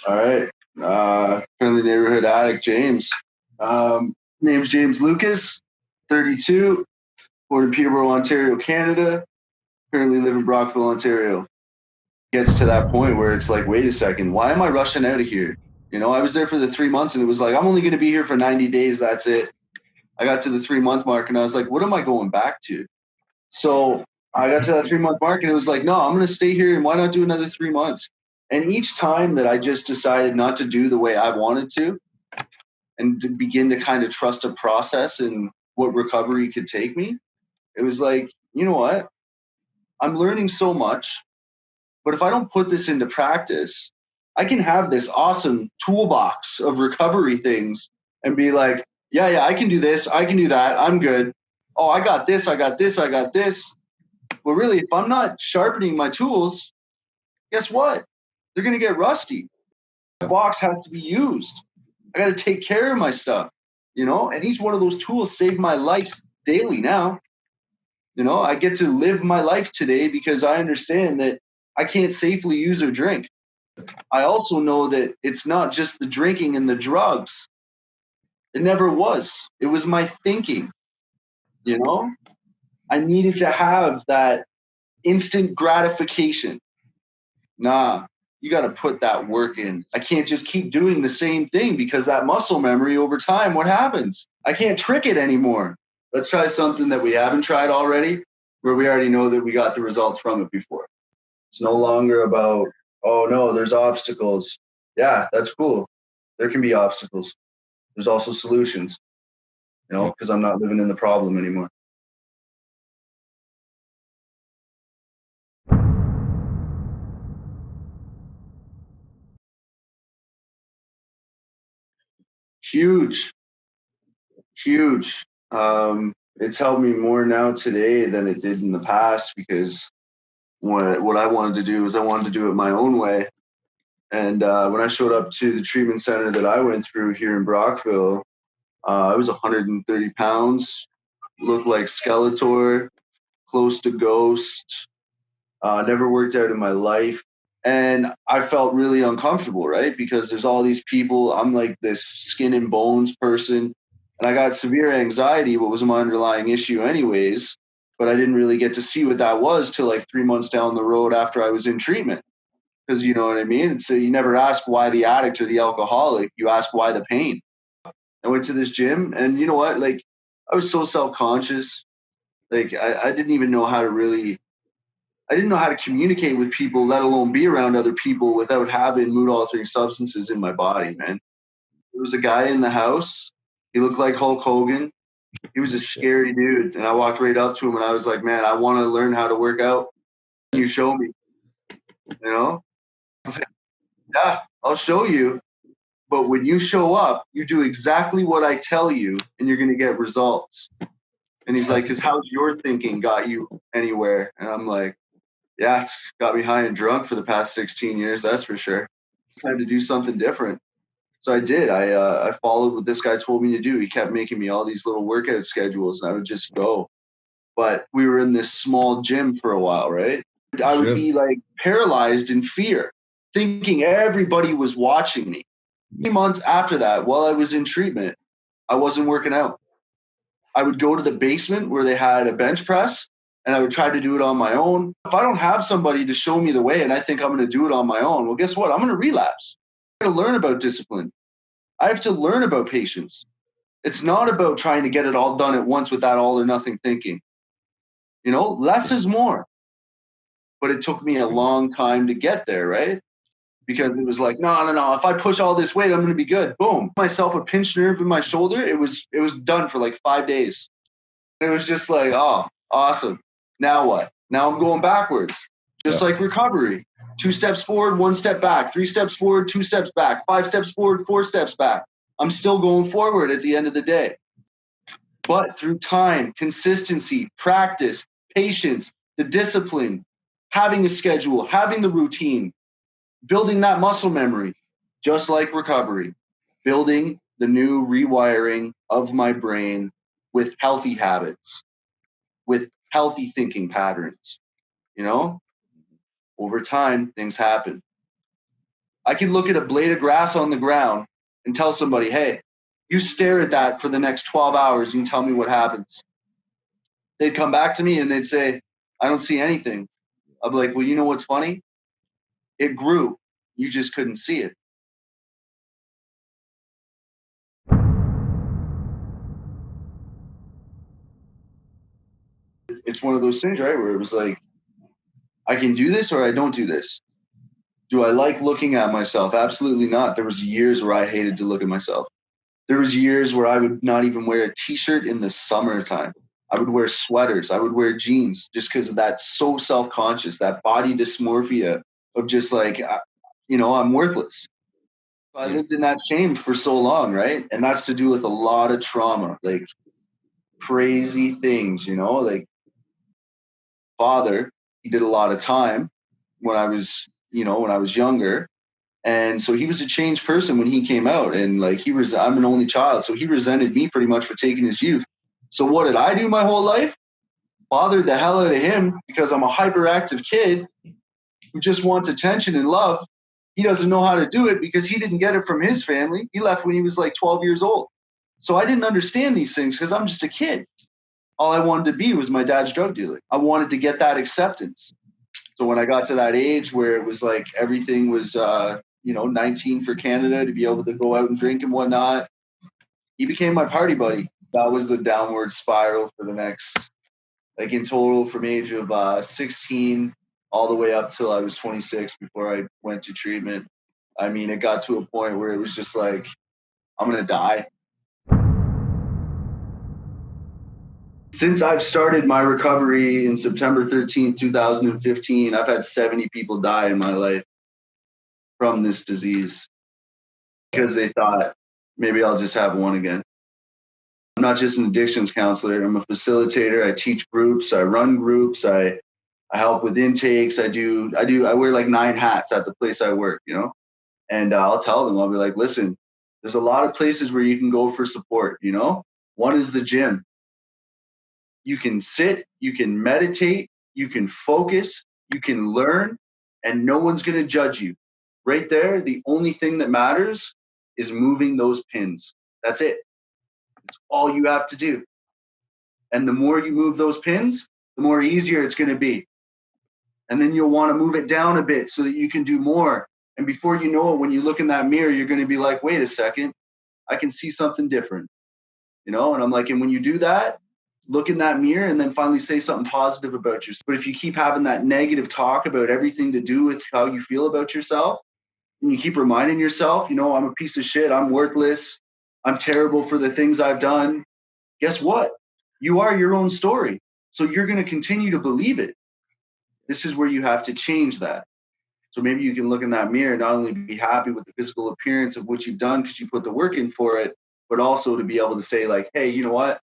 All right. Friendly neighborhood addict, James. Name's James Lucas, 32, born in Peterborough, Ontario, Canada. Currently live in Brockville, Ontario. Gets to that point where it's like, wait a second, why am I rushing out of here? You know, I was there for the 3 months and it was like, I'm only going to be here for 90 days. That's it. I got to the 3 month mark and I was like, what am I going back to? So I got to that 3 month mark and it was like, no, I'm going to stay here and why not do another 3 months? And each time that I just decided not to do the way I wanted to and to begin to kind of trust a process and what recovery could take me, it was like, you know what? I'm learning so much, but if I don't put this into practice, I can have this awesome toolbox of recovery things and be like, yeah, I can do this, I can do that, I'm good. Oh, I got this, I got this, I got this. But really, if I'm not sharpening my tools, guess what? They're going to get rusty. The box has to be used. I got to take care of my stuff, you know, and each one of those tools save my life daily now. You know, I get to live my life today because I understand that I can't safely use or drink. I also know that it's not just the drinking and the drugs. It never was. It was my thinking, you know? I needed to have that instant gratification. Nah, you got to put that work in. I can't just keep doing the same thing because that muscle memory over time, what happens? I can't trick it anymore. Let's try something that we haven't tried already, where we already know that we got the results from it before. It's no longer about, oh no, there's obstacles. Yeah, that's cool. There can be obstacles. There's also solutions, you know, because I'm not living in the problem anymore. Huge. It's helped me more now today than it did in the past because what I wanted to do is I wanted to do it my own way. And when I showed up to the treatment center that I went through here in Brockville, I was 130 pounds, looked like Skeletor, close to Ghost, never worked out in my life. And I felt really uncomfortable, right? Because there's all these people. I'm like this skin and bones person. And I got severe anxiety, what was my underlying issue, anyways. But I didn't really get to see what that was till like 3 months down the road after I was in treatment. Because you know what I mean? And so you never ask why the addict or the alcoholic, you ask why the pain. I went to this gym and you know what? Like, I was so self conscious. Like, I didn't even know how to really I didn't know how to communicate with people, let alone be around other people without having mood altering substances in my body, man. There was a guy in the house. He looked like Hulk Hogan. He was a scary dude. And I walked right up to him and I was like, man, I want to learn how to work out. Can you show me? You know? Yeah, I'll show you. But when you show up, you do exactly what I tell you and you're going to get results. And he's like, because how's your thinking got you anywhere? And I'm like, yeah, it's got me high and drunk for the past 16 years, that's for sure. Trying to do something different. So I did. I followed what this guy told me to do. He kept making me all these little workout schedules, and I would just go. But we were in this small gym for a while, right? I would be like paralyzed in fear, thinking everybody was watching me. 3 months after that, while I was in treatment, I wasn't working out. I would go to the basement where they had a bench press, and I would try to do it on my own. If I don't have somebody to show me the way and I think I'm going to do it on my own, well, guess what? I'm going to relapse. I got to learn about discipline. I have to learn about patience. It's not about trying to get it all done at once with that all or nothing thinking. You know, less is more. But it took me a long time to get there, right? Because it was like, no. If I push all this weight, I'm going to be good. Boom. Myself a pinched nerve in my shoulder. It was done for like 5 days. It was just like, oh, awesome. Now what? Now I'm going backwards. Just like recovery. 2 steps forward, 1 step back. 3 steps forward, 2 steps back. 5 steps forward, 4 steps back. I'm still going forward at the end of the day. But through time, consistency, practice, patience, the discipline, having a schedule, having the routine, building that muscle memory, just like recovery, building the new rewiring of my brain with healthy habits, with healthy thinking patterns, you know? Over time, things happen. I can look at a blade of grass on the ground and tell somebody, hey, you stare at that for the next 12 hours and tell me what happens. They'd come back to me and they'd say, I don't see anything. I'd be like, well, you know what's funny? It grew. You just couldn't see it. It's one of those things, right, where it was like, I can do this or I don't do this. Do I like looking at myself? Absolutely not. There was years where I hated to look at myself. There was years where I would not even wear a t-shirt in the summertime. I would wear sweaters. I would wear jeans just because of that so self-conscious, that body dysmorphia of just like, I'm worthless. I lived in that shame for so long, right? And that's to do with a lot of trauma, like crazy things, like father, he did a lot of time when I was younger. And so he was a changed person when he came out. And like I'm an only child. So he resented me pretty much for taking his youth. So what did I do my whole life? Bothered the hell out of him because I'm a hyperactive kid who just wants attention and love. He doesn't know how to do it because he didn't get it from his family. He left when he was like 12 years old. So I didn't understand these things because I'm just a kid. All I wanted to be was my dad's drug dealer. I wanted to get that acceptance. So when I got to that age where it was like everything was, 19 for Canada to be able to go out and drink and whatnot, he became my party buddy. That was the downward spiral for the next, like in total from age of 16 all the way up till I was 26 before I went to treatment. I mean, it got to a point where it was just like, I'm going to die. Since I've started my recovery in September 13th, 2015, I've had 70 people die in my life from this disease because they thought maybe I'll just have one again. I'm not just an addictions counselor. I'm a facilitator. I teach groups. I run groups. I help with intakes. I wear like 9 hats at the place I work, and I'll tell them, I'll be like, listen, there's a lot of places where you can go for support, One is the gym. You can sit, you can meditate, you can focus, you can learn, and no one's going to judge you. Right there, the only thing that matters is moving those pins. That's it. It's all you have to do. And the more you move those pins, the more easier it's going to be. And then you'll want to move it down a bit so that you can do more. And before you know it, when you look in that mirror, you're going to be like, wait a second, I can see something different. And I'm like, and when you do that, look in that mirror and then finally say something positive about yourself. But if you keep having that negative talk about everything to do with how you feel about yourself, and you keep reminding yourself, I'm a piece of shit, I'm worthless, I'm terrible for the things I've done, guess what? You are your own story. So you're going to continue to believe it. This is where you have to change that. So maybe you can look in that mirror and not only be happy with the physical appearance of what you've done because you put the work in for it, but also to be able to say like, hey, you know what?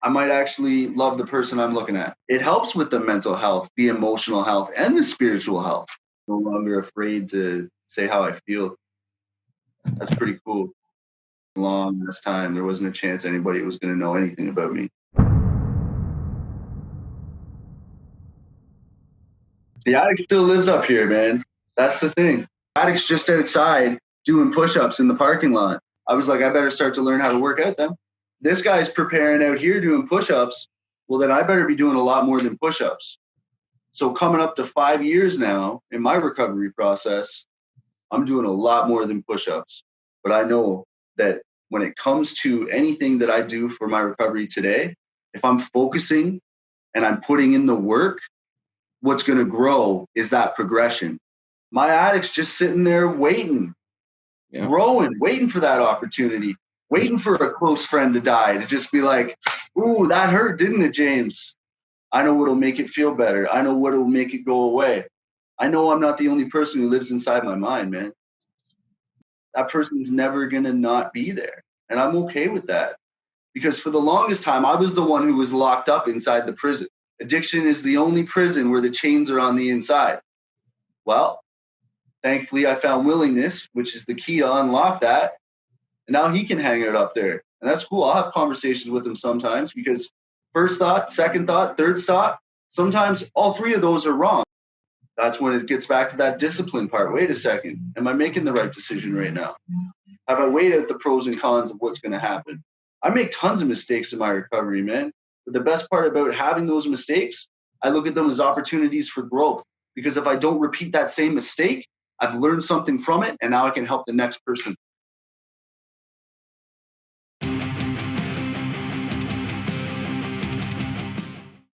I might actually love the person I'm looking at. It helps with the mental health, the emotional health, and the spiritual health. No longer afraid to say how I feel. That's pretty cool. Long this time, there wasn't a chance anybody was going to know anything about me. The addict still lives up here, man. That's the thing. Addict's just outside doing push-ups in the parking lot. I was like, I better start to learn how to work out then. This guy's preparing out here doing push-ups. Well, then I better be doing a lot more than push-ups. So coming up to 5 years now in my recovery process, I'm doing a lot more than push-ups. But I know that when it comes to anything that I do for my recovery today, if I'm focusing and I'm putting in the work, what's going to grow is that progression. My addict's just sitting there waiting, growing, waiting for that opportunity, waiting for a close friend to die, to just be like, ooh, that hurt, didn't it, James? I know what'll make it feel better. I know what'll make it go away. I know I'm not the only person who lives inside my mind, man. That person's never going to not be there. And I'm okay with that. Because for the longest time, I was the one who was locked up inside the prison. Addiction is the only prison where the chains are on the inside. Well, thankfully, I found willingness, which is the key to unlock that. And now he can hang it up there. And that's cool. I'll have conversations with him sometimes because first thought, second thought, third thought, sometimes all three of those are wrong. That's when it gets back to that discipline part. Wait a second. Am I making the right decision right now? Have I weighed out the pros and cons of what's going to happen? I make tons of mistakes in my recovery, man. But the best part about having those mistakes, I look at them as opportunities for growth. Because if I don't repeat that same mistake, I've learned something from it, and now I can help the next person